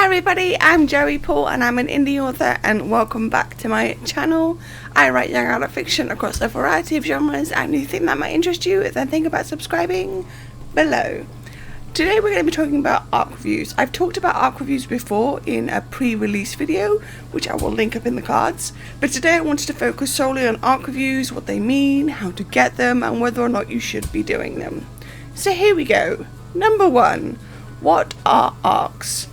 everybody, I'm Joey Paul and I'm an indie author, and welcome back to my channel. I write young adult fiction across a variety of genres, and if you think that might interest you, then think about subscribing below. Today we're going to be talking about ARC reviews. I've talked about ARC reviews before in a pre-release video, which I will link up in the cards, but today I wanted to focus solely on ARC reviews, what they mean, how to get them, and whether or not you should be doing them. So here we go. Number 1. What are ARCs?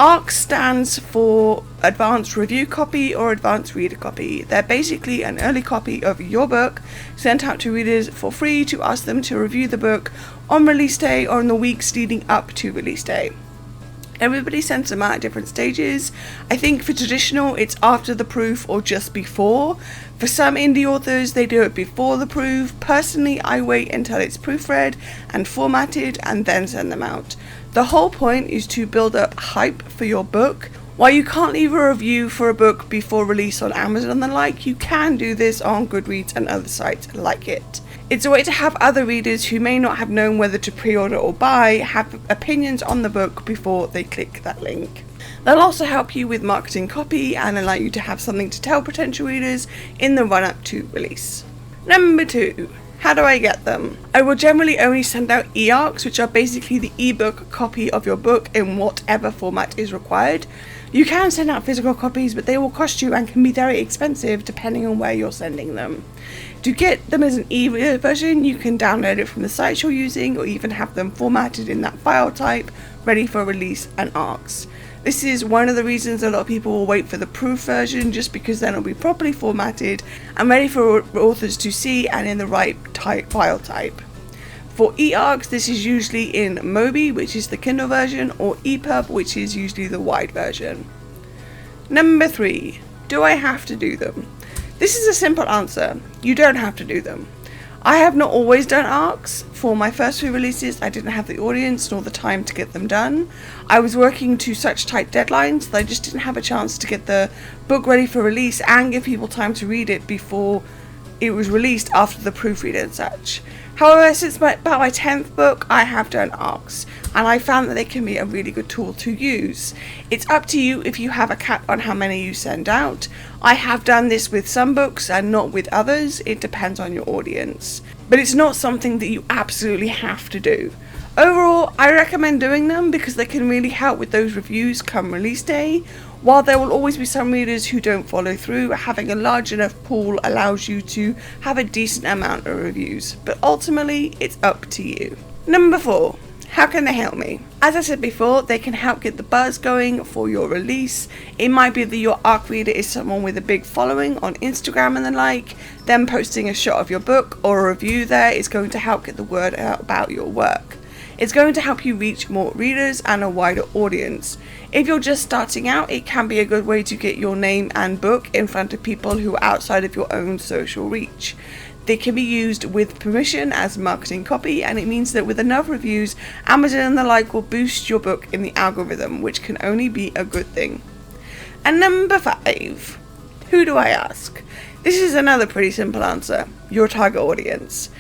ARC stands for Advanced Review Copy or Advanced Reader Copy. They're basically an early copy of your book sent out to readers for free to ask them to review the book on release day or in the weeks leading up to release day. Everybody sends them out at different stages. I think for traditional it's after the proof or just before. For some indie authors they do it before the proof. Personally, I wait until it's proofread and formatted and then send them out. The whole point is to build up hype for your book. While you can't leave a review for a book before release on Amazon and the like, you can do this on Goodreads and other sites like it. It's a way to have other readers who may not have known whether to pre-order or buy have opinions on the book before they click that link. They'll also help you with marketing copy and allow you to have something to tell potential readers in the run-up to release. Number 2. How do I get them? I will generally only send out e-ARCs, which are basically the ebook copy of your book in whatever format is required. You can send out physical copies, but they will cost you and can be very expensive depending on where you're sending them. To get them as an e-version, you can download it from the site you're using or even have them formatted in that file type, ready for release and ARCs. This is one of the reasons a lot of people will wait for the proof version, just because then it'll be properly formatted and ready for authors to see and in the right file type. For e-ARCs, this is usually in Mobi, which is the Kindle version, or EPUB, which is usually the wide version. Number 3. Do I have to do them? This is a simple answer. You don't have to do them. I have not always done ARCs. For my first 3 releases, I didn't have the audience nor the time to get them done. I was working to such tight deadlines that I just didn't have a chance to get the book ready for release and give people time to read it before it was released after the proofread and such. However, since about my 10th book, I have done ARCs, and I found that they can be a really good tool to use. It's up to you if you have a cap on how many you send out. I have done this with some books and not with others. It depends on your audience. But it's not something that you absolutely have to do. Overall, I recommend doing them because they can really help with those reviews come release day. While there will always be some readers who don't follow through, having a large enough pool allows you to have a decent amount of reviews, but ultimately it's up to you. Number 4. How can they help me? As I said before, they can help get the buzz going for your release. It might be that your ARC reader is someone with a big following on Instagram and the like. Them posting a shot of your book or a review there is going to help get the word out about your work. It's going to help you reach more readers and a wider audience. If you're just starting out, it can be a good way to get your name and book in front of people who are outside of your own social reach. They can be used with permission as marketing copy, and it means that with enough reviews, Amazon and the like will boost your book in the algorithm, which can only be a good thing. And number 5. Who do I ask? This is another pretty simple answer. Your target audience.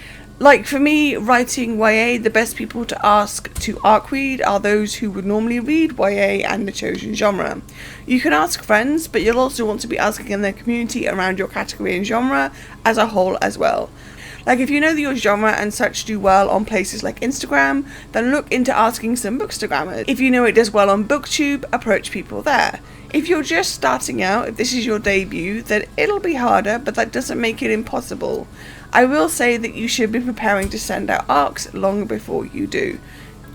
Like for me, writing YA, the best people to ask to ARC read are those who would normally read YA and the chosen genre. You can ask friends, but you'll also want to be asking in the community around your category and genre as a whole as well. Like if you know that your genre and such do well on places like Instagram, then look into asking some bookstagrammers. If you know it does well on BookTube, approach people there. If you're just starting out, if this is your debut, then it'll be harder, but that doesn't make it impossible. I will say that you should be preparing to send out ARCs long before you do.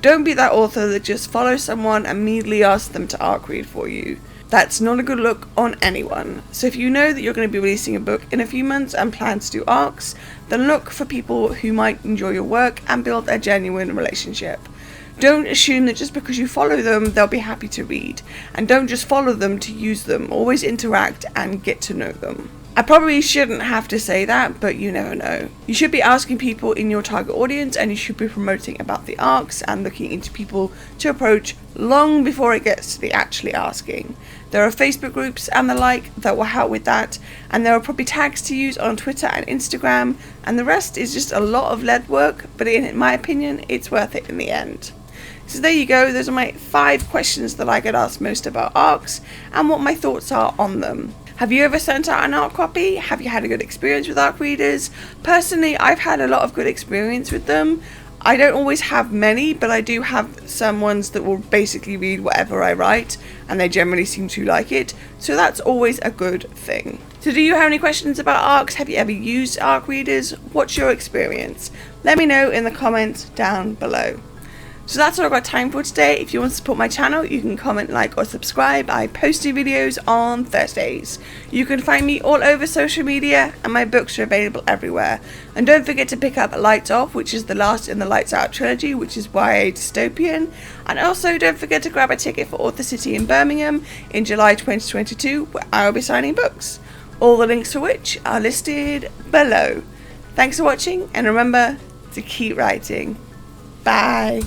Don't be that author that just follows someone and immediately asks them to ARC read for you. That's not a good look on anyone. So if you know that you're going to be releasing a book in a few months and plan to do ARCs, then look for people who might enjoy your work and build a genuine relationship. Don't assume that just because you follow them, they'll be happy to read. And don't just follow them to use them. Always interact and get to know them. I probably shouldn't have to say that, but you never know. You should be asking people in your target audience, and you should be promoting about the ARCs and looking into people to approach long before it gets to the actually asking. There are Facebook groups and the like that will help with that, and there are probably tags to use on Twitter and Instagram, and the rest is just a lot of lead work, but in my opinion, it's worth it in the end. So there you go, those are my 5 questions that I get asked most about ARCs and what my thoughts are on them. Have you ever sent out an ARC copy? Have you had a good experience with ARC readers? Personally, I've had a lot of good experience with them. I don't always have many, but I do have some ones that will basically read whatever I write, and they generally seem to like it, so that's always a good thing. So do you have any questions about ARCs? Have you ever used ARC readers? What's your experience? Let me know in the comments down below. So that's all I've got time for today. If you want to support my channel, you can comment, like or subscribe. I post new videos on Thursdays. You can find me all over social media, and my books are available everywhere. And don't forget to pick up Lights Off, which is the last in the Lights Out trilogy, which is YA dystopian. And also don't forget to grab a ticket for Author City in Birmingham in July 2022, where I will be signing books. All the links to which are listed below. Thanks for watching, and remember to keep writing. Bye.